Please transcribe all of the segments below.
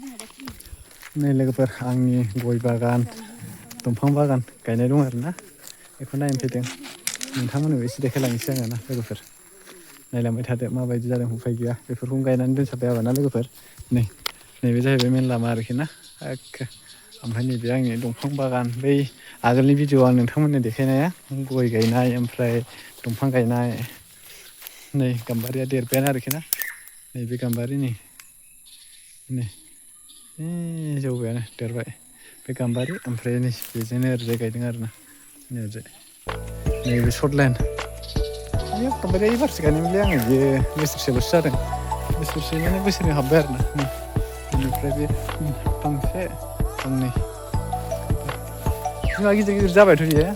नै लोगोफोर आंनि गय बागान दंफां बागान गायनाय दं आरोना बेखौ नायनो फैदों नोंथांमोननोबो एसे देखायलांनोसै आङो ना लोगोफोर नायलांबाय थादो माबायदि जादों उफाय गैया बेफोरखौनो गायनानै दोनथारबाय आरोना लोगोफोर नैबे जाहैबाय मेन लामा आरोखि ना एखे ओमफ्राय नैबे आंनि दंफां बागान बै आगोलनि भिडिअ आं नोंथांमोननो देखायनाया गय गायनाय ओमफ्राय दंफां गायनाय नै गाम्बारिया देरबायानो आरोखि ना नैबे गाम्बारि नै जौबायानो देरबाय बे गाम्बारि ओमफ्राय नै बेजोंनो ओरैजाय गायदों आरोना ओरैजाय नैबे सर्ट लाइन बे गाम्बारिया एबारसो गायनायमोनलै आङो बेयो बोसोरसेल'सो जादों बोसोरसे माने बोसोरनै हाबबाय आरोना बेनिफ्राय बे फांसे फांनै बिमा गिदिर गिदिर जाबायथ' बियो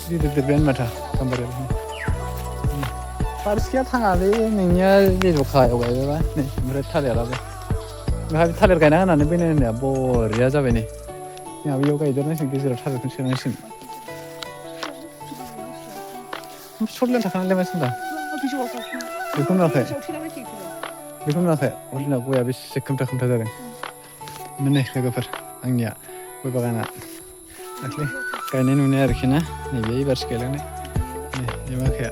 गिदिर देरबायानो माथो गाम्बारियाबो फारसेया थाङालै नोंनिया जे जखायाव गायबायबा नै ओमफ्राय थालिराबो बेहाय थालिर गायना होनानै बैनाय होननाया बरिया जाबाय नै जोंहा बेयाव गायदेरनांसिगोन गेजेराव थालिरखौनो सोनांसिगोन सर्ट लाइन थाखानायलाय माथो होनदां बेखौ नुवाखै बेखौ नुवाखै जोंना गया बेसे खोमथा खोमथा जादों नै लोगोफोर आंनिया गय बागाना दाख्लै गायनाय नुनाय आरोखि ना नैबे एबारसो गायलांनाय नै बे माखाया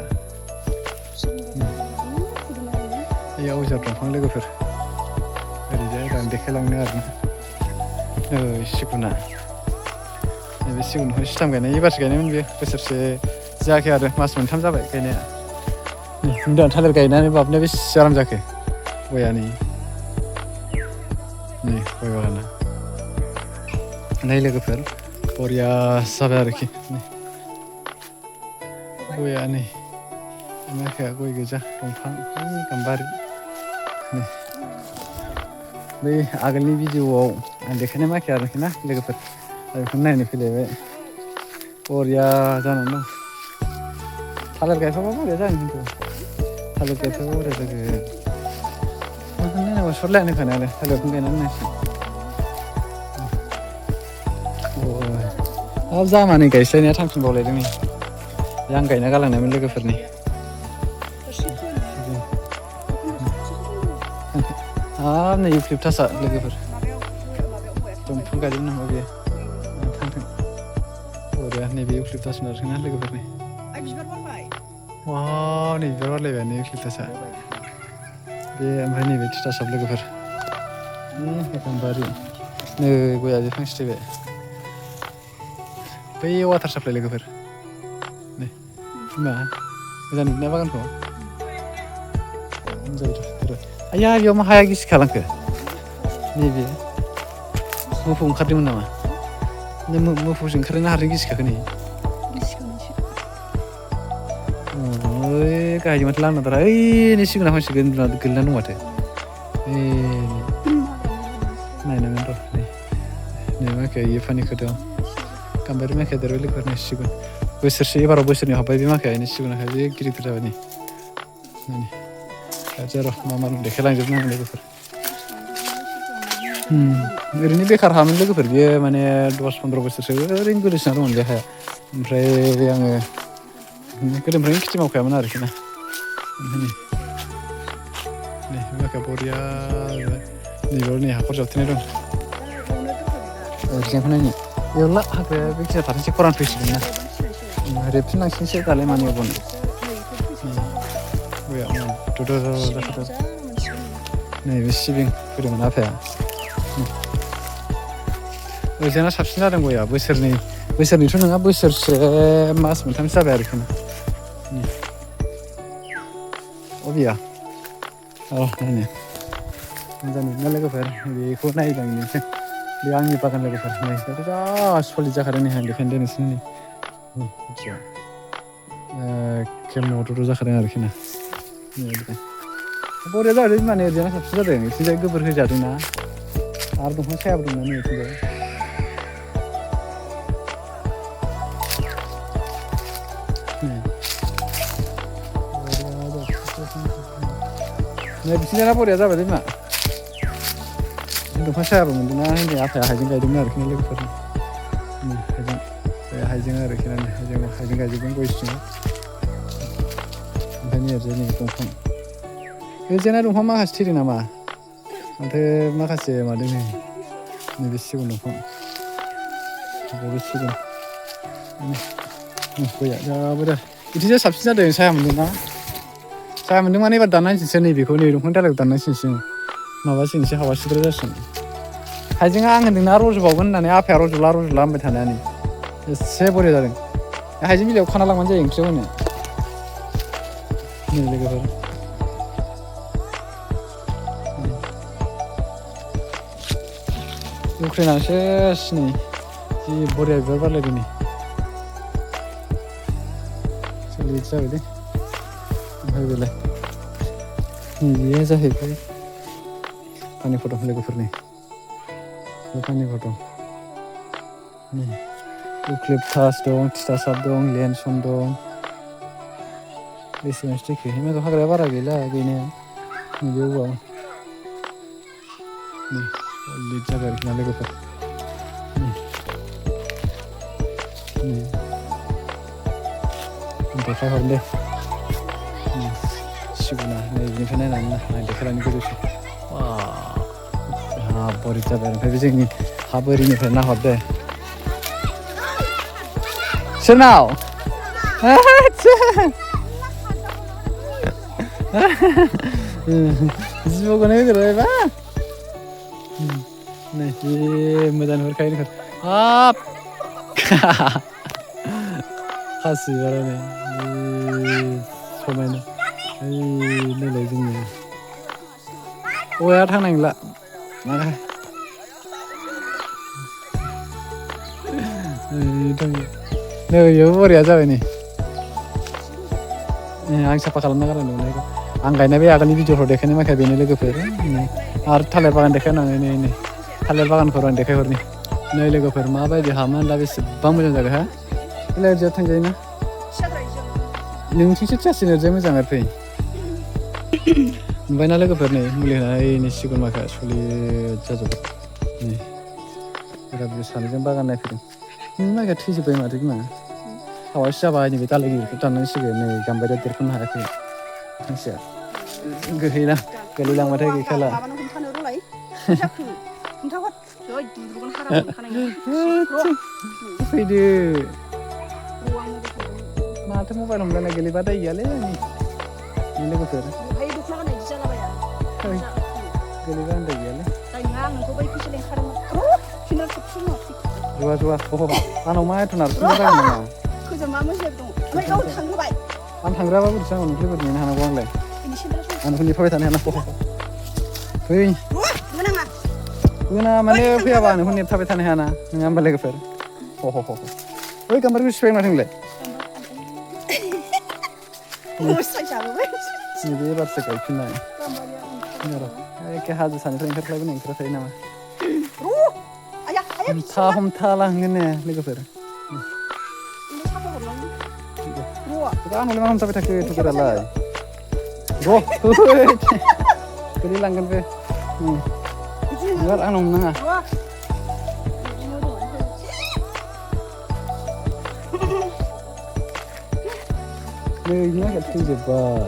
बेयाव अजार दंफां लोगोफोर ओरैजाय आं देखायलांनो आरोना सिगुना नैबे सिगुनखौ सिथाम गायनाय एबारसो गायनायमोन बेयो बोसोरसे जायाखै आरो मास मोनथाम जाबाय गायनाया नुदों थालिर गायनानै बाबनाया बेसे आराम जाखो गया नै गय बागाना नै लोगोफोर बरिया जाबाय आरोखि गया नै माखाया गय गोजा दंफां गाम्बारि बै आगोलनि भिडिअआव आं देखायनाय माखाया आरोखि ना लोगोफोर बेखौनो नायनो फैलायबाय बरिया जानानै दं थालिर गायफाबा बरिया जागोन खिन्थु थालिर गायफाबा बरिया जागोन बेखौनो नायनांगौ सर्ट लाइन होखानायालाय थालिरखौनो गायनानै नांसिगोन जामानै गायस्लायनाया थांफिनबावलायदों नै आं गायना गालांनायमोन लोगोफोरनि हाब नै इउक्लिपटासआ लोगोफोर दंफां गायदोंमोन नामा बेयो थांथों बरिया नैबे इउक्लिपटासमोन आरोना लोगोफोरनि वाव नै बिबार बारलायबाय नै इउक्लिपटासआ बे ओमफ्राय नैबे तितासाप लोगोफोर गाम्बारि नै गया बिफां सिथायबाय बै वाटार साप्लाइ लोगोफोर नै मा मोजां नुदोंना बागानखौ आइया बेयाव मा हाया गिसि खालांखो नैबे मोफौ ओंखारदोंमोन नामा मोफौसो ओंखारदोंना हारसिं गिसिखाखो नै ओइ गाहायजों माथो लांदांथार ओइ नै सिगुना फांसे गोलैना दं माथो नायनांगोन र' नै माखाया इयो फानिखौ दं गाम्बारि माखाया देरबाय लोगोफोर नै सिगुन बोसोरसे एबाराव बोसोरनै हाबबाय बे माखाया नै सिगुनाखाय बे गिदिर गिदिर जाबाय नै र' मा मा देखायलांजोबनो आं लोगोफोर ओरैनो बेखार हामोन लोगोफोर बियो माने 10-15 बोसोरसो ओरैनो गोदोसोना दंमोन बे हाया ओमफ्राय आङो गोदोनिफ्रायनो खेथि मावखायामोन आरोखि ना नै माखाया बरिया नैबेयाव नै हाखर जावथेनाय दं ओरैजायखौ नायनो बेयावला हाग्राया बे खिजा थाथोंसै खरान फैसिगोन ना रेबफिनलांसिनोसै दालाय मानो एवबावनो गया जाखादों नैबे सिबिं फोदोंमोन आफाया ओरैजायना साबसिन जादों गया बोसोरनैथ' नङा बोसोरसे मास मोनथामसो जाबाय आरोखि ना अबिया नायनो मोजां नुदोंना लोगोफोर बेखौ नायलांनोसै बे आंनि बागान लोगोफोर नै दाथ' जा सलिड जाखादों नै आं बेखायनो दोननोसै नै एखे मदद' जाखादों आरोखि ना बरिया जादों माने ओरैजायना साबसिन जादों बिथिंजाय गोबोर होजादोंना आरो दंफां सायाबो दंना नै बिथिंजाय नै बिथिंजायना बरिया जाबाय दैमा दंफां सायाबो मोनदोंना हिन्जाव आफाया हाइजें गायदोंमोन आरोखि ना लोगोफोर हाइजें आरोखि ना हाइजें गायजोबदों गय सिङाव ओमफ्राय नै ओरैजाय नै दंफां ओरैजायना दंफां माखासे थैदों नामा माथो माखासे मादों नैबे सिगुन दंफां बेबो सिगुन गया जाबोदो बिदिसो साबसिन जादों साया मोन्दोंना साया मोन्दों माने एबार दाननांसिगोनसो नैबेखौ नै दंफां दालायखौ दाननांसिगोनसो माबासिगोनसो हावासिद्राय जासिगोन हाइजेंआ आं होन्दोंना रज'बावगोन होननानै आफाया रज'ला होनबाय थानायानो एसे बरिया जादों हाइजें बिलाइआव खाना लांबानो जायो ओंख्रियाव होनो नै लोगोफोर उख्रेनानैसो नै जि बरिया बिबार बारलायदों नै सोलियो जाबाय दे ओमफ्राय बेलाय नैबेयो जाहैबाय पानि फट' लोगोफोरनि पानि फट' नै इउकेलिप्टास दं तितासाप दं लेन्सन दं बेसेबांसो थैखो हिमालय हाग्राया बारा गैला गैनाया नैबे औवा नै लिद जाबाय आरोखि ना लोगोफोर देखायहरनो दे सिगुना नै बिनिफ्राय नायनानै नाय देखायलांनो गोजौसिम बरिया जाबाय ओमफ्राय बे जोंनि हा बोरिनिफ्राय नाहर दे सोरनाव जिबौखौनो होग्रोबायबा नै जि मोजां नुहुरखायो हाब खासि बिबारानो समायना नैलाय जोंनि औवाया थांनाय नंला नै बेयावबो बरिया जाबाय नै आं साफा खालामना गालांदोंमोन आं गायनाय बे आगोलनि भिडिअफ्राव देखायनाय माखाया बेनो लोगोफोर आरो थालिर बागान देखायनाङो नै थालिर बागानफोर आं देखायहरनि नै लोगोफोर माबायदि हामोन दा बेसेबां मोजां जागोन हा बेलाय ओरैजा थांजायोना नोंथिंसो जासिगोन ओरैजाय मोजां आरो फै ओमफ्रायना लोगोफोर नै मुलि होनानै नै सिगुन माखाया सलिद जाजोब्बाय नै बिराद सानैजों बागान नायफैदों नोंनि माइया थैजोब्बाय माथो बिमा हावासि जाबाय नैबे दालाय गिदिरखौ दाननांसिगोन नै गाम्बारिया देरख'नो हायाखै फांसेया गोलैलांबाथाय गैखाला फैदो माथो मबाइल हमलायना गोलैबा दाय गैयालै लोगोफोर गोलैबा दाय गैयालै जुवा आंनाव मा एथ' नारसिननाय जागोन नामा आं थांग्राबा बोरैसो आंनाव नोंखौ नेनो हानांगौ आंलाय आं नोंखौ नेफाबाय थानो हाना फै गोना माने फैयाबा नोंखौ नेथाबाय थानो हायाना नङा होमबा लोगोफोर ओइ गाम्बारिखौ सिफाय माथो नोंलाय नैबे एबारसो गायफिननाय एखे हाजो सानिफ्राय ओंखारख्लायबोनाय थायो नामा हमथालांगोन ने लोगोफोर आंनावलाय मा हमथाबाय थाखो थुकेरालाय गोलैलांगोन बे आंनाव नाङा नै माखाया थैजोब्बाय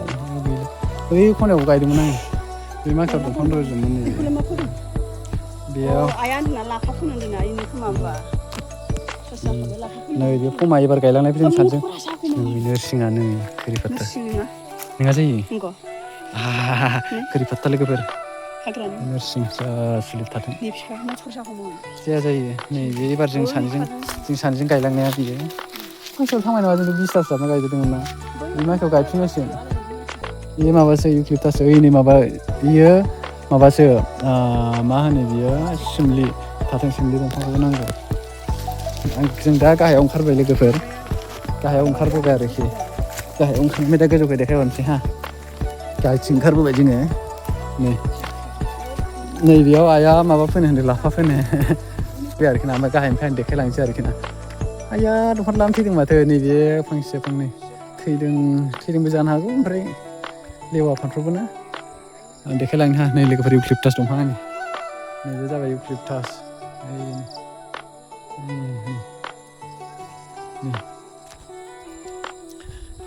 बै खनायाव गायदोंमोन आं बे माखाया दंफां रज'दोंमोन बेयाव नै बे फमा एबार गायलांनायखौ जों सानैजों नोरसिङा नै खोरिफात्ता नोंहा जायो खोरिफात्ता लोगोफोर नोरसिं सोलिबाय थाथों जाया जायो नै बे एबार जों सानैजों गायलांनाया बियो फांसेयाव थांबाय नामा जों 20 थासो गायजोबदोंमोन ना बे माइखौ गायफिननांसिगोन बे माबासो इउकेलिप्टासो ओइनै माबा बियो माबासो मा होनो बियो सोमलि थाथों सोमलि दंफांखौबो नांगौ जों दा गाहायाव ओंखारबाय लोगोफोर गाहायाव ओंखारबोबाय आरोखि गाहायाव ओंखारनानै दा गोजौखौ देखायहरनोसै गाहायथिं ओंखारबोबाय जोङो नैबेयाव आइया माबा फोनो होनदों लाफा फोनो बे आरोखि ना ओमफ्राय गाहायनिफ्राय आं देखायलांसै आरोखि ना आइया दंफां लाम थैदों माथो नैबे फांसे फांनै थैदोंबो जानो हागौ ओमफ्राय लेवा फान्थावबो ना आं देखायलांनो नै लोगोफोर इउकेलिप्टास दंफां नैबे जाबाय इउकेलिप्टास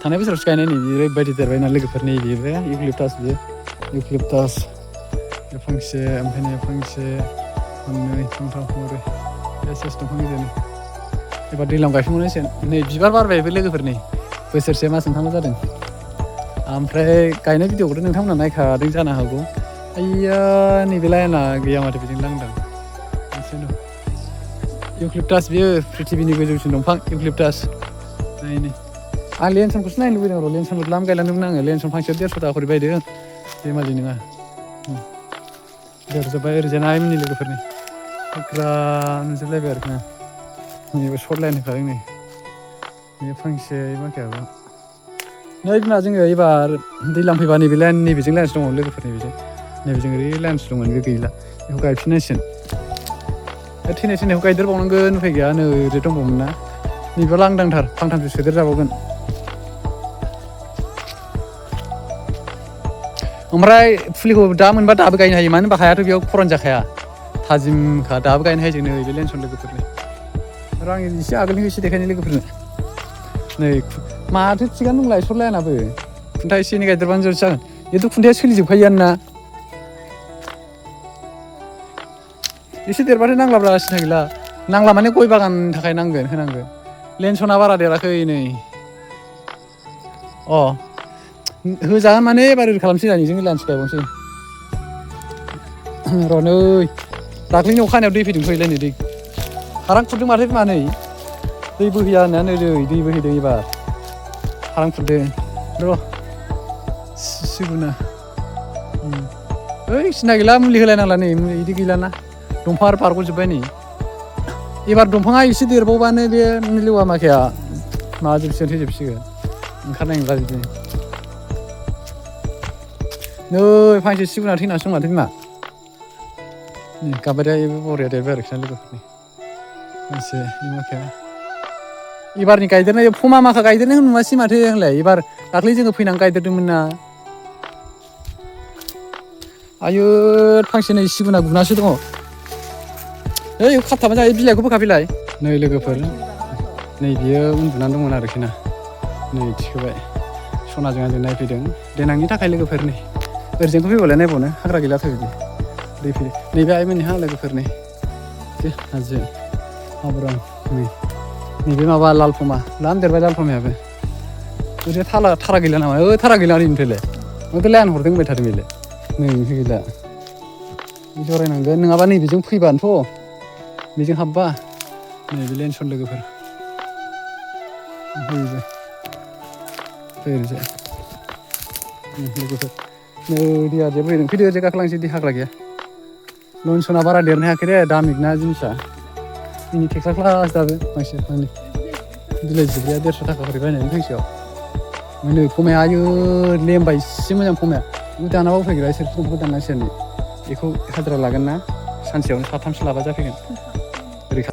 थांनाय बोसोरावसो गायनाय नै ओरैबायदि देरबायना लोगोफोर नै बेबो इउकेलिप्टास बे फांसे ओमफ्राय नै फांसे फांनै फांथाम फांब्रै एसे दंफां गिदिर एबार दैज्लां गायफिनबावनांसिगोन नै बिबार बारबायबो लोगोफोर नै बोसोरसे मास मोनथामल' जादों ओमफ्राय गायनाय भिडिअखौथ' नोंथांमोना नायखादों जानो हागौ आइया नैबे लाइना गैया माथो बिदिनो लांदां मोनसे दं इउक्लिपटास बियो पृथिबिनि गोजौसिन दंफां इउक्लिपटास नायनि आं लेन्सनखौसो नायनो लुबैदों र' लेन्सनखौ द्लाम गायलांदोंमोन आङो लेन्सन फांसेयाव 150 थाखा खरि बायदों बेमालि नङा देरजोब्बाय ओरैजाय आइमोननि लोगोफोरनि हाग्रा नुजोबलायबाय आरोखि ना नैबे सर्ट लाइन होखादों नै बे फांसे माखायाबो नै बिमा जोङो एबार दैज्लां फैबा नैबे लाइन नैबेजों लाइनसो दङ लोगोफोर नैबेजों ओरै लाइनसो दंमोन बे गैला बेखौ गायफिननांसिगोन थैनायखौ गायदेरबावनांगोन उफाय गैया नै ओरै दंबावोमोन ना नैबेयाव लांदांथार फांथामसो सोदेरजाबावगोन ओमफ्राय फुलिखौ दा मोनबा दाबो गायनो हायो मानो होनबा हायाथ' बेयाव खरान जाखाया थाजिमखा दाबो गायनो हायो जों नै बे लेन्सन लोगोफोरनि आरो आं एसे आगोलनिखौ एसे देखायनो लोगोफोरनो नै माथो थिगानो दंलाय सर्ट लाइनाबो खुन्था एसे एनै गायदेरबानो जागोन बेथ' खुन्थाया सोलिजोबखायोआनो ना एसे देरबाथाय नांलाब्ला सिन्था गैला नांला माने गय बागाननि थाखाय नांगोन होनांगोन लेन्सना बारा देराखै नै होजागोन माने एबार ओरै खालामसै जों लाइनसो गायबावनोसै र' नै दाख्लैनि अखा हानायाव दै फैदों फैलाय नै दै हारां खुरदों माथो बिमा नै दै बोहैया होननानै दै बोहैदों एबार हारां खुरदों र' सिगुना ओइ सिन्था गैला मुलि होलायनांला नै बिदि गैलाना दंफां आरो बारग'जोब्बाय नै एबार दंफाङा एसे देरबावबानो बे लेवा माखाया माबाजोबसिगोन थैजोबसिगोन ओंखारनाय नंला बिदिनो नै फांसे सिगुना थैनासो दं माथो बिमा नै गाबबाय बरिया देरबाय आरोखि ना लोगोफोरनि फांसे माखाया एबारनि गायदेरनाय फमा माखा गायदेरनायखौ नुवासै माथो आंलाय एबार दाख्लै जोङो फैनानै गायदेरदोंमोन ना आयु फांसे नै सिगुना गुनासो दङ ओइ खाबथाबानो जायो बिलाइखौ बोखाफैलाय नै लोगोफोर नै बियो उन्दुनानै दंमोन आरोखि ना नै थिखोबाय सनाजों आंजों नायफैदों देनांनि थाखाय लोगोफोर नै ओरैजोंखौ फैबालाय नायबावनो हाग्रा गैलाथ' बिदि दै फैदो नैबे आइमोननि हा लोगोफोरनि जे हाजो हाब्रां नैबे माबा लाल फमा लाम देरबाय लाल फमायाबो ओरैनो थारा गैला नामा थारा गैला ओरैनिफ्रायलाय माथो लाइन हरदों होनबाय थादों बेलाय नै बेनिफ्राय गैला जरायनांगोन नङाबा नैबेजों फैबानोथ' बेजों हाबबा नैबे लेन्सन लोगोफोर ओरैजाय लोगोफोर नै दैया जेबो फैदों फैदो ओरैजाय गाखोलांसै दै हाग्रा गैया लनसना बारा देरनो हायाखै दे दामिक ना जिनिसा मिनि टेक्सा क्लास दाबो फांसे फांनै बिलाइ जिब्रैया 150 थाखा खरि बायनानै फांसेयाव नै फमाया आयु लेमबाय एसे मोजां फमाया दानाबा उफाय गैला सोरखि दंफांखौ दाननांसिगोन बेखौ हाजिरा लागोन ना सानसेयावनो 7-8सो लाबा जाफैगोन ओरै